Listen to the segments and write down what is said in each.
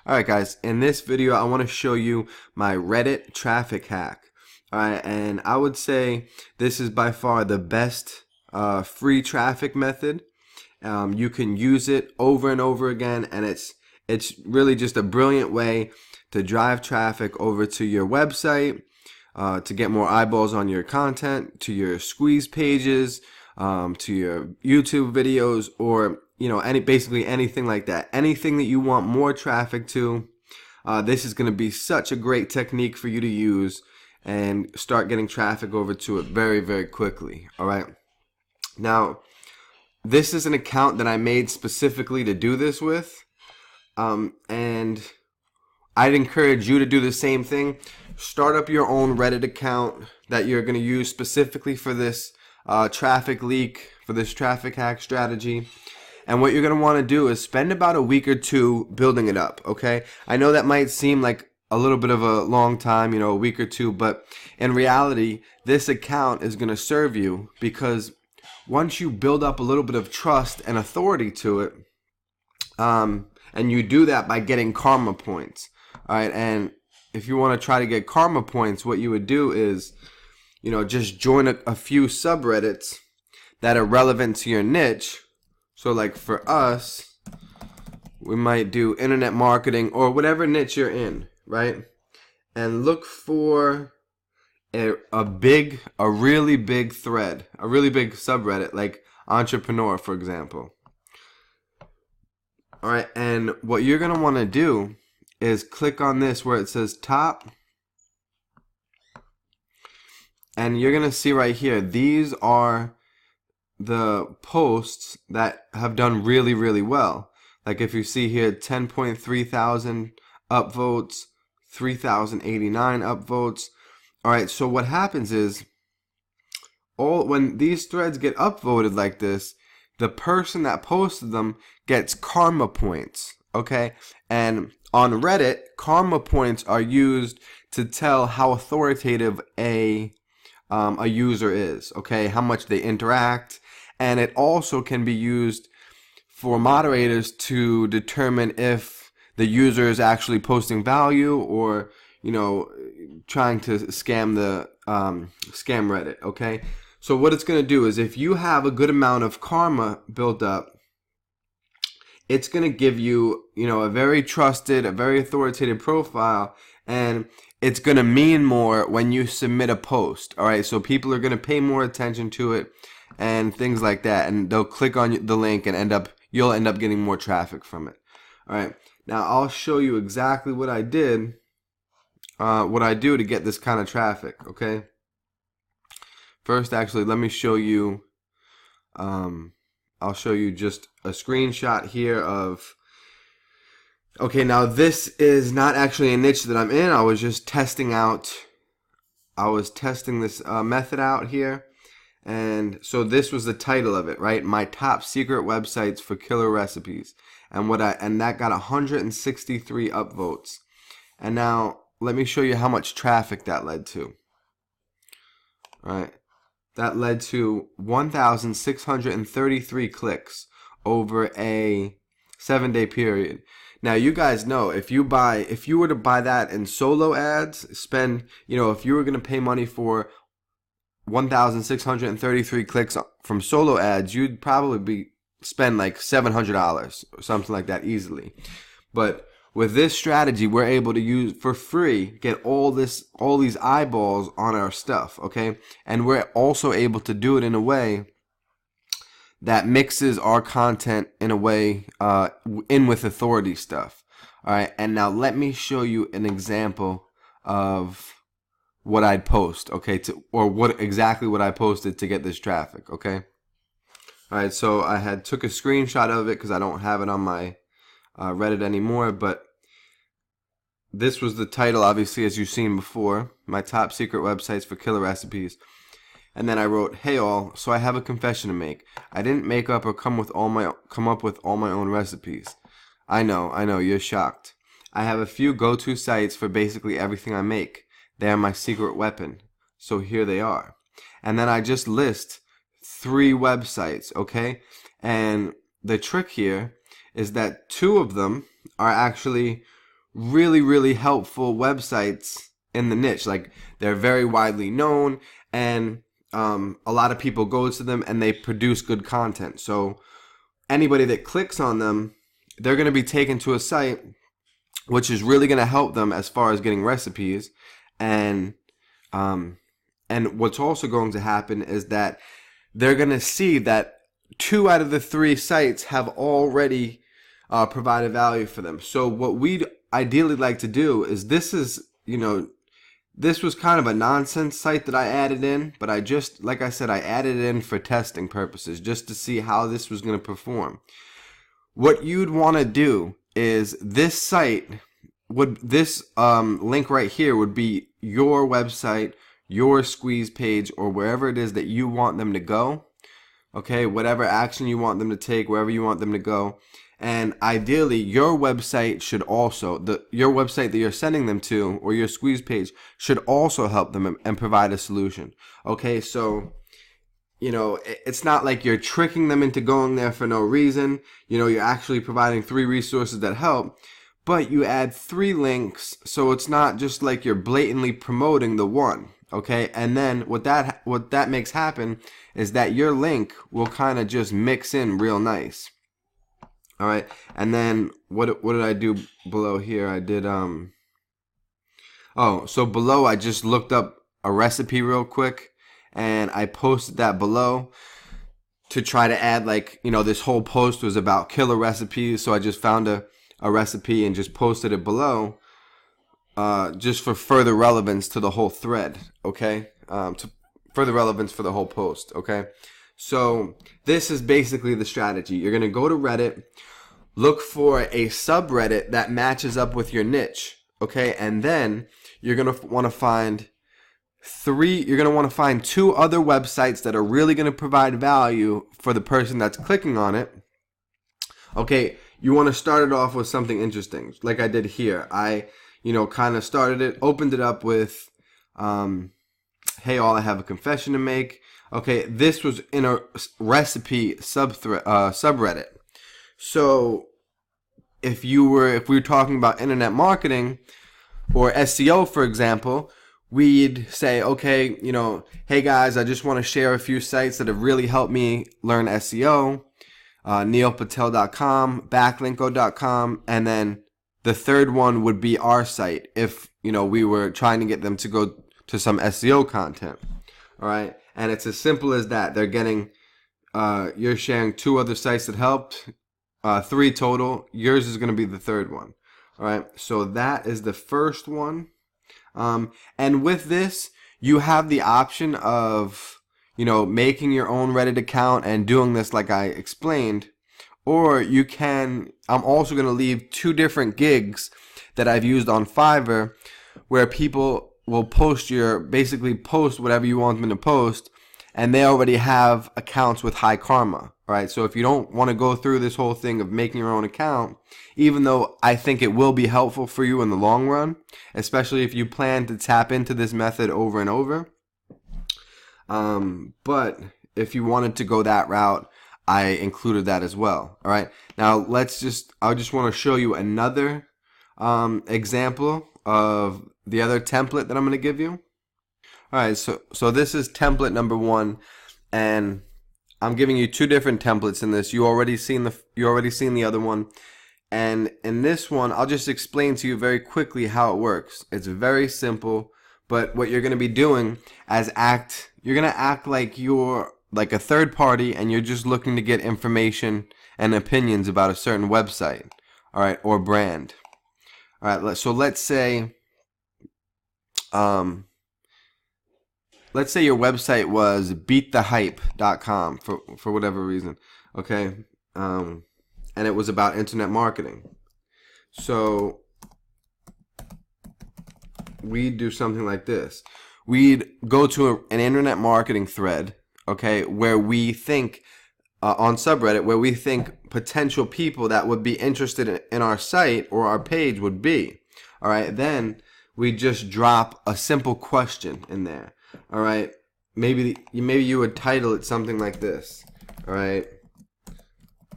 Alright guys, in this video I want to show you my Reddit traffic hack. Alright, and I would say this is by far the best free traffic method. You can use it over and over again, and it's really just a brilliant way to drive traffic over to your website, to get more eyeballs on your content, to your squeeze pages, to your YouTube videos, or basically anything like that. Anything that you want more traffic to, this is going to be such a great technique for you to use and start getting traffic over to it very, very quickly. All right. Now, this is an account that I made specifically to do this with, and I'd encourage you to do the same thing. Start up your own Reddit account that you're going to use specifically for this traffic leak, for this traffic hack strategy. And what you're going to want to do is spend about a week or two building it up, okay? I know that might seem like a little bit of a long time, a week or two, but in reality, this account is going to serve you, because once you build up a little bit of trust and authority to it, and you do that by getting karma points, all right? And if you want to try to get karma points, what you would do is, just join a few subreddits that are relevant to your niche. So like for us, we might do internet marketing or whatever niche you're in, right? And look for a really big thread, a really big subreddit like entrepreneur, for example. All right, and what you're going to want to do is click on this where it says top. And you're going to see right here, these are the posts that have done really, really well. Like if you see here, 10.3 thousand upvotes, 3,089 upvotes. All right, so what happens is, when these threads get upvoted like this, the person that posted them gets karma points, okay? And on Reddit, karma points are used to tell how authoritative a user is, okay? How much they interact. And it also can be used for moderators to determine if the user is actually posting value or, trying to scam Reddit, okay? So what it's going to do is, if you have a good amount of karma built up, it's going to give you, a very trusted, a very authoritative profile, and it's going to mean more when you submit a post, all right? So people are going to pay more attention to it and things like that, and they'll click on the link and you'll end up getting more traffic from it. All right, now I'll show you exactly what I did, what I do to get this kind of traffic, okay? First, actually, let me show you, I'll show you just a screenshot here of, okay, now this is not actually a niche that I'm in. I was just testing this method out here. And so this was the title of it, right? My top secret websites for killer recipes. And that got 163 upvotes. And now let me show you how much traffic that led to. All right. That led to 1,633 clicks over a 7-day period. Now you guys know, if you were to buy that in solo ads, if you were going to pay money for 1,633 clicks from solo ads, you'd probably spend like $700 or something like that easily. But with this strategy, we're able to use for free, get all these eyeballs on our stuff, okay? And we're also able to do it in a way that mixes our content in a way in with authority stuff. All right, and now let me show you an example of what I'd post, okay, exactly what I posted to get this traffic, okay? All right, so I took a screenshot of it because I don't have it on my Reddit anymore, but this was the title, obviously, as you've seen before, my top secret websites for killer recipes. And then I wrote, "Hey all, so I have a confession to make. I didn't make up or come up with all my own recipes. I know, you're shocked. I have a few go-to sites for basically everything I make. They are my secret weapon. So here they are." And then I just list 3 websites, okay? And the trick here is that 2 of them are actually really helpful websites in the niche. Like, they're very widely known, and a lot of people go to them and they produce good content. So anybody that clicks on them, they're going to be taken to a site which is really going to help them as far as getting recipes. And what's also going to happen is that they're going to see that 2 out of the 3 sites have already provided value for them. So what we'd ideally like to do is, this was kind of a nonsense site that I added in, but like I said, I added it in for testing purposes, just to see how this was going to perform. What you'd want to do is, this site this link right here would be your website, your squeeze page, or wherever it is that you want them to go. Okay, whatever action you want them to take, wherever you want them to go. And ideally, your website should also, your website that you're sending them to, or your squeeze page, should also help them and provide a solution. Okay, so, it's not like you're tricking them into going there for no reason. You're actually providing 3 resources that help, but you add 3 links, so it's not just like you're blatantly promoting the one. Okay, and then what that makes happen is that your link will kind of just mix in real nice. All right, and then what did I do below here? I did so below I just looked up a recipe real quick, and I posted that below to try to add, like, this whole post was about killer recipes, so I just found a recipe and just posted it below, just for further relevance to the whole thread. Okay, to further relevance for the whole post. Okay, so this is basically the strategy. You're gonna go to Reddit, look for a subreddit that matches up with your niche. Okay, and then you're gonna want to find 2 other websites that are really going to provide value for the person that's clicking on it. Okay, you want to start it off with something interesting, like I did here. I, kind of opened it up with, hey all, I have a confession to make. Okay, this was in a recipe subreddit. So if we were talking about internet marketing or SEO, for example, we'd say, okay, hey guys, I just want to share a few sites that have really helped me learn SEO. neilpatel.com, backlinko.com, and then the third one would be our site if, we were trying to get them to go to some SEO content. All right, and it's as simple as that. They're getting, you're sharing 2 other sites that helped, 3 total. Yours is going to be the third one. All right, so that is the first one. And with this, you have the option of, making your own Reddit account and doing this like I explained. Or you can, I'm also going to leave 2 different gigs that I've used on Fiverr, where people will basically post whatever you want them to post, and they already have accounts with high karma. Right? So if you don't want to go through this whole thing of making your own account, even though I think it will be helpful for you in the long run, especially if you plan to tap into this method over and over. But if you wanted to go that route, I included that as well. All right. Now I just want to show you another example of the other template that I'm going to give you. All right. So this is template number 1, and I'm giving you 2 different templates in this. You already seen the other one, and in this one, I'll just explain to you very quickly how it works. It's very simple, but what you're going to be doing you're going to act like you're like a third party, and you're just looking to get information and opinions about a certain website, all right, or brand. All right, so let's say your website was beatthehype.com for whatever reason, okay? And it was about internet marketing. So we'd do something like this. We'd go to an internet marketing thread, okay, where we think, on subreddit, where we think potential people that would be interested in our site or our page would be. All right, then we just drop a simple question in there. All right, maybe you would title it something like this. All right,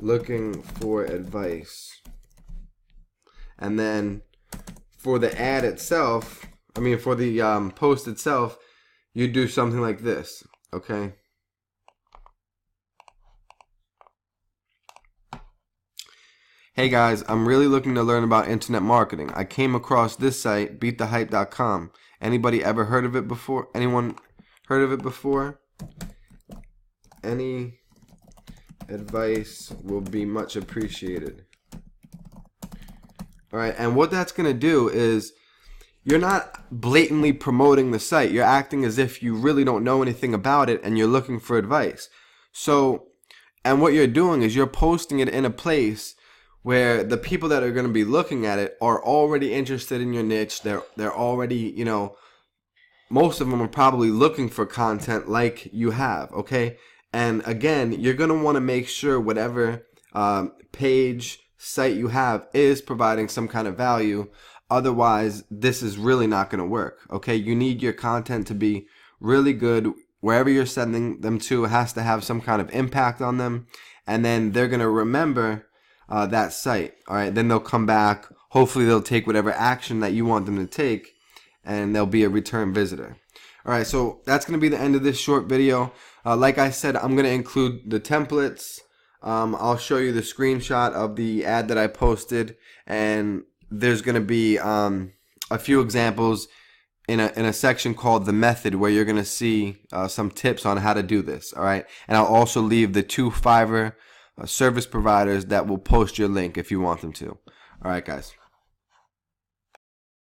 looking for advice, and then for the ad itself, for the post itself, you do something like this, okay? Hey guys, I'm really looking to learn about internet marketing. I came across this site, beatthehype.com. Anybody ever heard of it before? Anyone heard of it before? Any advice will be much appreciated. Alright, and what that's going to do is you're not blatantly promoting the site. You're acting as if you really don't know anything about it and you're looking for advice. So, and what you're doing is you're posting it in a place where the people that are going to be looking at it are already interested in your niche. They're already, most of them are probably looking for content like you have, okay? And again, you're going to want to make sure whatever page, site you have is providing some kind of value. Otherwise, this is really not going to work, okay? You need your content to be really good. Wherever you're sending them to, it has to have some kind of impact on them. And then they're going to remember that site. All right, then they'll come back. Hopefully they'll take whatever action that you want them to take, and they'll be a return visitor. All right, so that's going to be the end of this short video. Like I said, I'm going to include the templates. I'll show you the screenshot of the ad that I posted, and there's going to be a few examples in a section called the method, where you're going to see some tips on how to do this. All right, and I'll also leave the 2 Fiverr service providers that will post your link if you want them to. All right, guys.